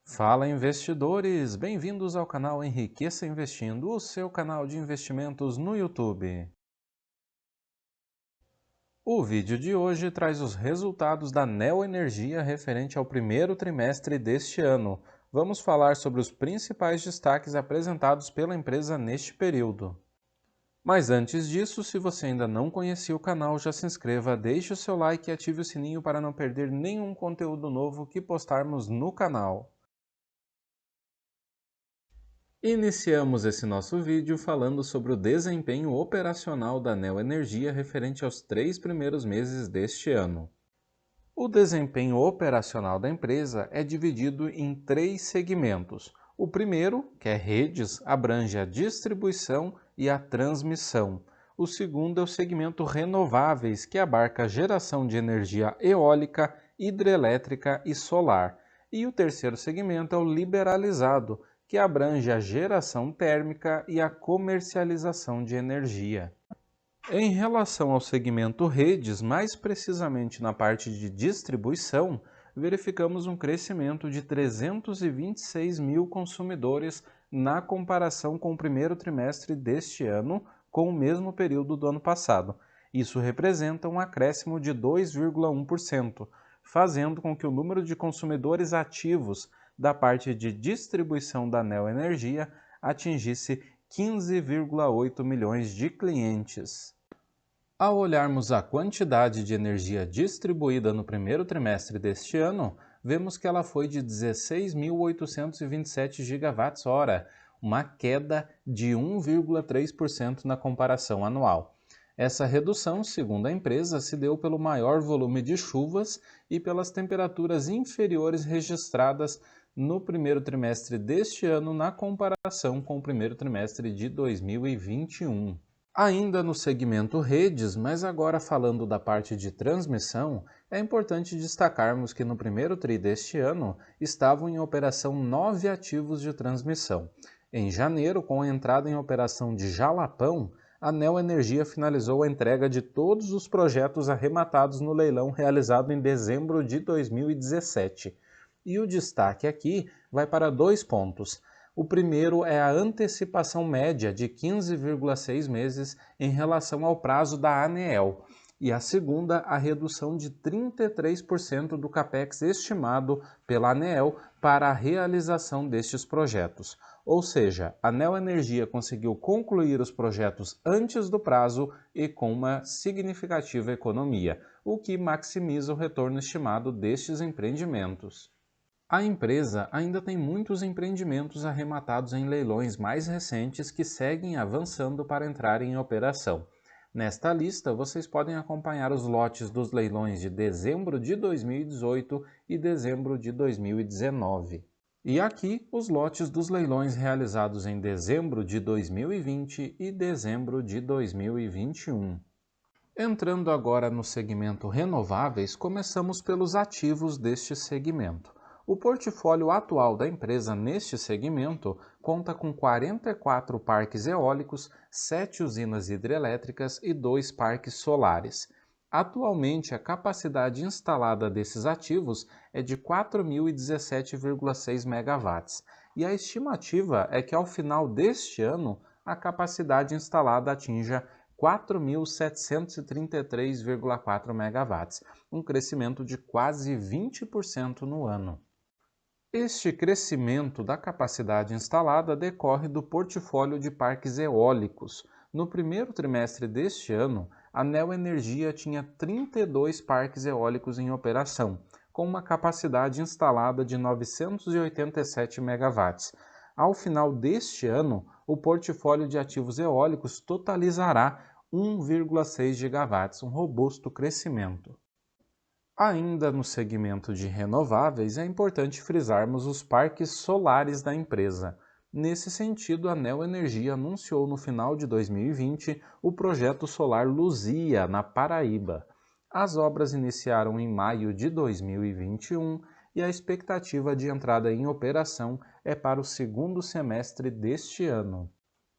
Fala investidores, bem-vindos ao canal Enriqueça Investindo, o seu canal de investimentos no YouTube. O vídeo de hoje traz os resultados da Neoenergia referente ao primeiro trimestre deste ano. Vamos falar sobre os principais destaques apresentados pela empresa neste período. Mas antes disso, se você ainda não conhecia o canal, já se inscreva, deixe o seu like e ative o sininho para não perder nenhum conteúdo novo que postarmos no canal. Iniciamos esse nosso vídeo falando sobre o desempenho operacional da Neoenergia referente aos 3 primeiros meses deste ano. O desempenho operacional da empresa é dividido em 3 segmentos. O primeiro, que é redes, abrange a distribuição e a transmissão. O segundo é o segmento renováveis, que abarca a geração de energia eólica, hidrelétrica e solar. E o terceiro segmento é o liberalizado, que abrange a geração térmica e a comercialização de energia. Em relação ao segmento redes, mais precisamente na parte de distribuição, verificamos um crescimento de 326 mil consumidores na comparação com o primeiro trimestre deste ano, com o mesmo período do ano passado. Isso representa um acréscimo de 2,1%, fazendo com que o número de consumidores ativos da parte de distribuição da Neoenergia atingisse 15,8 milhões de clientes. Ao olharmos a quantidade de energia distribuída no primeiro trimestre deste ano, vemos que ela foi de 16.827 gigawatts-hora, uma queda de 1,3% na comparação anual. Essa redução, segundo a empresa, se deu pelo maior volume de chuvas e pelas temperaturas inferiores registradas no primeiro trimestre deste ano na comparação com o primeiro trimestre de 2021. Ainda no segmento redes, mas agora falando da parte de transmissão, é importante destacarmos que no primeiro TRI deste ano estavam em operação 9 ativos de transmissão. Em janeiro, com a entrada em operação de Jalapão, a Neoenergia finalizou a entrega de todos os projetos arrematados no leilão realizado em dezembro de 2017. E o destaque aqui vai para 2 pontos. O primeiro é a antecipação média de 15,6 meses em relação ao prazo da ANEEL, e a segunda, a redução de 33% do CAPEX estimado pela ANEEL para a realização destes projetos. Ou seja, a Neoenergia conseguiu concluir os projetos antes do prazo e com uma significativa economia, o que maximiza o retorno estimado destes empreendimentos. A empresa ainda tem muitos empreendimentos arrematados em leilões mais recentes que seguem avançando para entrar em operação. Nesta lista, vocês podem acompanhar os lotes dos leilões de dezembro de 2018 e dezembro de 2019. E aqui, os lotes dos leilões realizados em dezembro de 2020 e dezembro de 2021. Entrando agora no segmento renováveis, começamos pelos ativos deste segmento. O portfólio atual da empresa neste segmento conta com 44 parques eólicos, 7 usinas hidrelétricas e 2 parques solares. Atualmente, a capacidade instalada desses ativos é de 4.017,6 megawatts, e a estimativa é que ao final deste ano a capacidade instalada atinja 4.733,4 megawatts, um crescimento de quase 20% no ano. Este crescimento da capacidade instalada decorre do portfólio de parques eólicos. No primeiro trimestre deste ano, a Neoenergia tinha 32 parques eólicos em operação, com uma capacidade instalada de 987 megawatts. Ao final deste ano, o portfólio de ativos eólicos totalizará 1,6 gigawatts, um robusto crescimento. Ainda no segmento de renováveis, é importante frisarmos os parques solares da empresa. Nesse sentido, a Neoenergia anunciou no final de 2020 o projeto solar Luzia, na Paraíba. As obras iniciaram em maio de 2021 e a expectativa de entrada em operação é para o segundo semestre deste ano.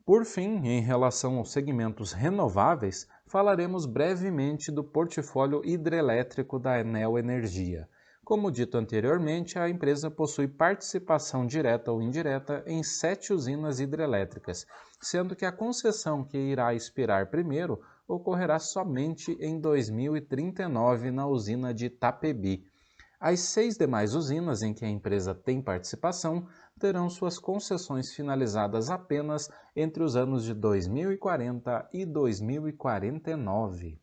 Por fim, em relação aos segmentos renováveis, falaremos brevemente do portfólio hidrelétrico da Neoenergia. Como dito anteriormente, a empresa possui participação direta ou indireta em 7 usinas hidrelétricas, sendo que a concessão que irá expirar primeiro ocorrerá somente em 2039 na usina de Itapebi. As 6 demais usinas em que a empresa tem participação terão suas concessões finalizadas apenas entre os anos de 2040 e 2049.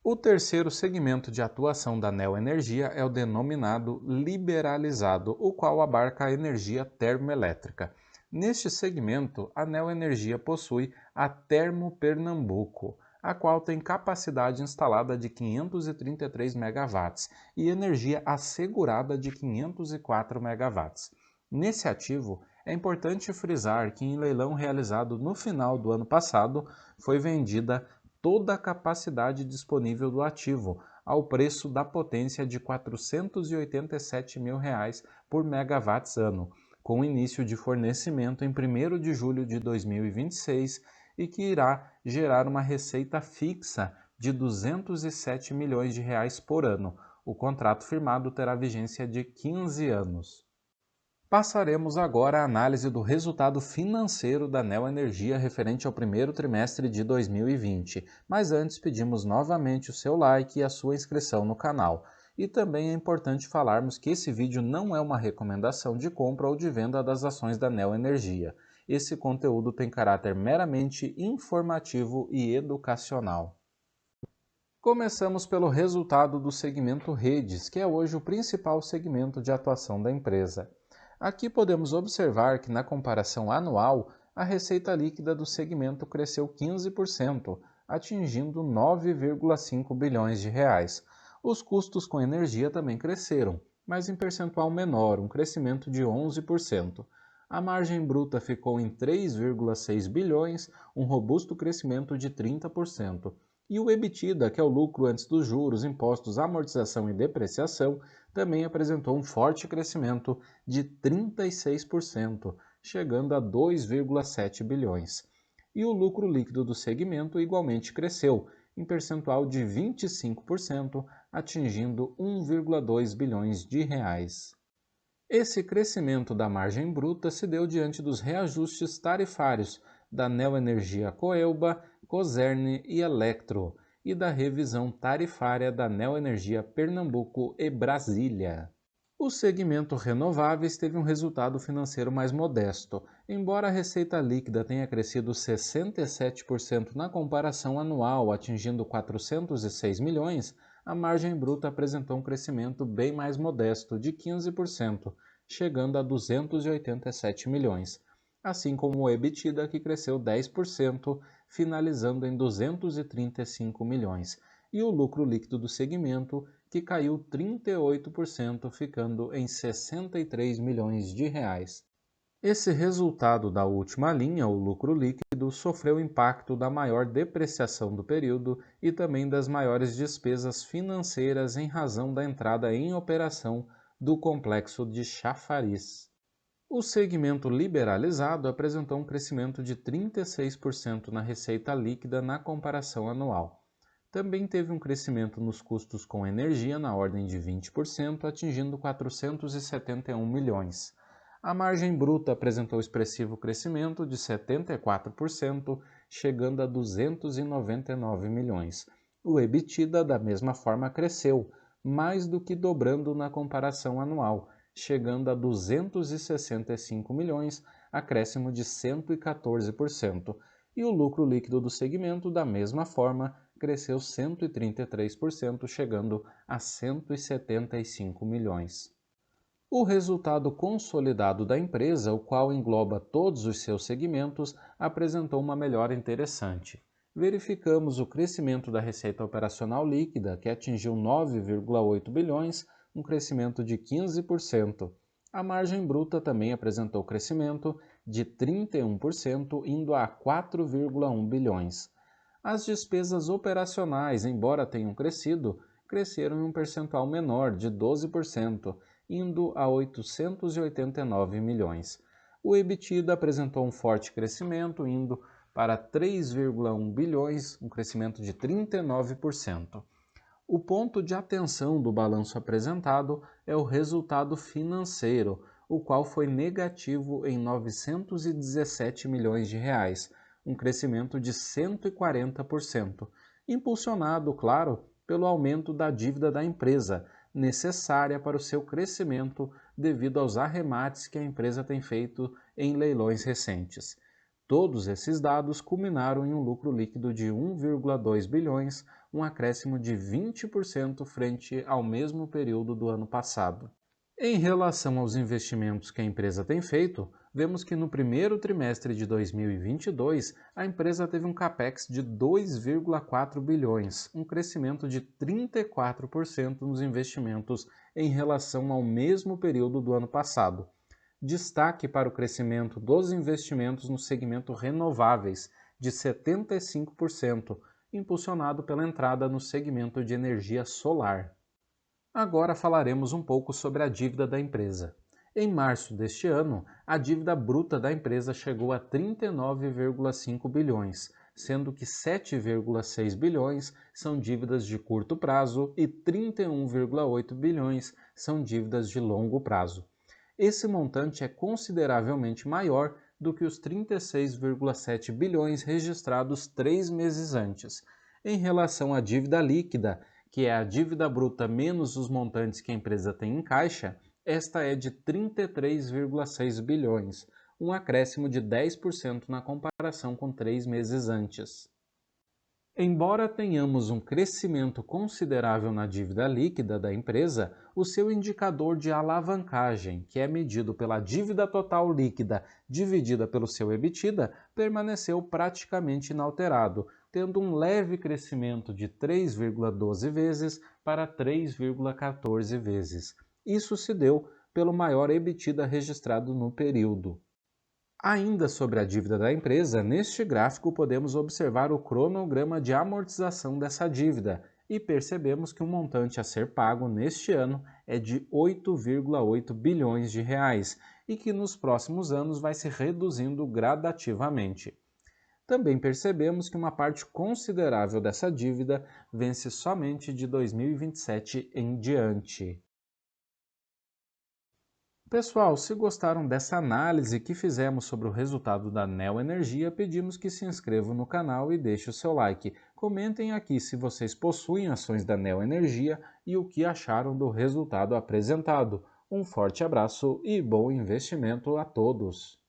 O terceiro segmento de atuação da Neoenergia é o denominado liberalizado, o qual abarca a energia termoelétrica. Neste segmento, a Neoenergia possui a Termopernambuco, a qual tem capacidade instalada de 533 MW e energia assegurada de 504 MW. Nesse ativo, é importante frisar que em leilão realizado no final do ano passado, foi vendida toda a capacidade disponível do ativo, ao preço da potência de R$ 487 mil por megawatts-ano, com início de fornecimento em 1º de julho de 2026 e que irá gerar uma receita fixa de R$ 207 milhões por ano. O contrato firmado terá vigência de 15 anos. Passaremos agora à análise do resultado financeiro da Neoenergia referente ao primeiro trimestre de 2020, mas antes pedimos novamente o seu like e a sua inscrição no canal. E também é importante falarmos que esse vídeo não é uma recomendação de compra ou de venda das ações da Neoenergia. Esse conteúdo tem caráter meramente informativo e educacional. Começamos pelo resultado do segmento Redes, que é hoje o principal segmento de atuação da empresa. Aqui podemos observar que na comparação anual, a receita líquida do segmento cresceu 15%, atingindo 9,5 bilhões de reais. Os custos com energia também cresceram, mas em percentual menor, um crescimento de 11%. A margem bruta ficou em 3,6 bilhões, um robusto crescimento de 30%. E o EBITDA, que é o lucro antes dos juros, impostos, amortização e depreciação, também apresentou um forte crescimento de 36%, chegando a 2,7 bilhões. E o lucro líquido do segmento igualmente cresceu, em percentual de 25%, atingindo 1,2 bilhões de reais. Esse crescimento da margem bruta se deu diante dos reajustes tarifários da Neoenergia Coelba, Cosern e Electro e da revisão tarifária da Neoenergia Pernambuco e Brasília. O segmento renováveis teve um resultado financeiro mais modesto. Embora a receita líquida tenha crescido 67% na comparação anual, atingindo 406 milhões, a margem bruta apresentou um crescimento bem mais modesto, de 15%, chegando a 287 milhões, assim como o EBITDA, que cresceu 10%, finalizando em 235 milhões, e o lucro líquido do segmento, que caiu 38%, ficando em 63 milhões de reais. Esse resultado da última linha, o lucro líquido, sofreu impacto da maior depreciação do período e também das maiores despesas financeiras em razão da entrada em operação do complexo de Chafariz. O segmento liberalizado apresentou um crescimento de 36% na receita líquida na comparação anual. Também teve um crescimento nos custos com energia na ordem de 20%, atingindo 471 milhões. A margem bruta apresentou expressivo crescimento de 74%, chegando a 299 milhões. O EBITDA, da mesma forma, cresceu, mais do que dobrando na comparação anual, chegando a 265 milhões, acréscimo de 114%. E o lucro líquido do segmento, da mesma forma, cresceu 133%, chegando a 175 milhões. O resultado consolidado da empresa, o qual engloba todos os seus segmentos, apresentou uma melhora interessante. Verificamos o crescimento da receita operacional líquida, que atingiu 9,8 bilhões, um crescimento de 15%. A margem bruta também apresentou crescimento de 31%, indo a 4,1 bilhões. As despesas operacionais, embora tenham crescido, cresceram em um percentual menor, de 12%, indo a 889 milhões. O EBITDA apresentou um forte crescimento, indo para 3,1 bilhões, um crescimento de 39%. O ponto de atenção do balanço apresentado é o resultado financeiro, o qual foi negativo em 917 milhões de reais, um crescimento de 140%, impulsionado, claro, pelo aumento da dívida da empresa, necessária para o seu crescimento devido aos arremates que a empresa tem feito em leilões recentes. Todos esses dados culminaram em um lucro líquido de 1,2 bilhões, um acréscimo de 20% frente ao mesmo período do ano passado. Em relação aos investimentos que a empresa tem feito, vemos que no primeiro trimestre de 2022, a empresa teve um capex de 2,4 bilhões, um crescimento de 34% nos investimentos em relação ao mesmo período do ano passado. Destaque para o crescimento dos investimentos no segmento renováveis, de 75%, impulsionado pela entrada no segmento de energia solar. Agora falaremos um pouco sobre a dívida da empresa. Em março deste ano, a dívida bruta da empresa chegou a 39,5 bilhões, sendo que 7,6 bilhões são dívidas de curto prazo e 31,8 bilhões são dívidas de longo prazo. Esse montante é consideravelmente maior do que os 36,7 bilhões registrados 3 meses antes. Em relação à dívida líquida, que é a dívida bruta menos os montantes que a empresa tem em caixa, esta é de 33,6 bilhões, um acréscimo de 10% na comparação com 3 meses antes. Embora tenhamos um crescimento considerável na dívida líquida da empresa, o seu indicador de alavancagem, que é medido pela dívida total líquida dividida pelo seu EBITDA, permaneceu praticamente inalterado, tendo um leve crescimento de 3,12 vezes para 3,14 vezes. Isso se deu pelo maior EBITDA registrado no período. Ainda sobre a dívida da empresa, neste gráfico podemos observar o cronograma de amortização dessa dívida e percebemos que o montante a ser pago neste ano é de 8,8 bilhões de reais e que nos próximos anos vai se reduzindo gradativamente. Também percebemos que uma parte considerável dessa dívida vence somente de 2027 em diante. Pessoal, se gostaram dessa análise que fizemos sobre o resultado da Neo Energia, pedimos que se inscrevam no canal e deixem o seu like. Comentem aqui se vocês possuem ações da Neo Energia e o que acharam do resultado apresentado. Um forte abraço e bom investimento a todos!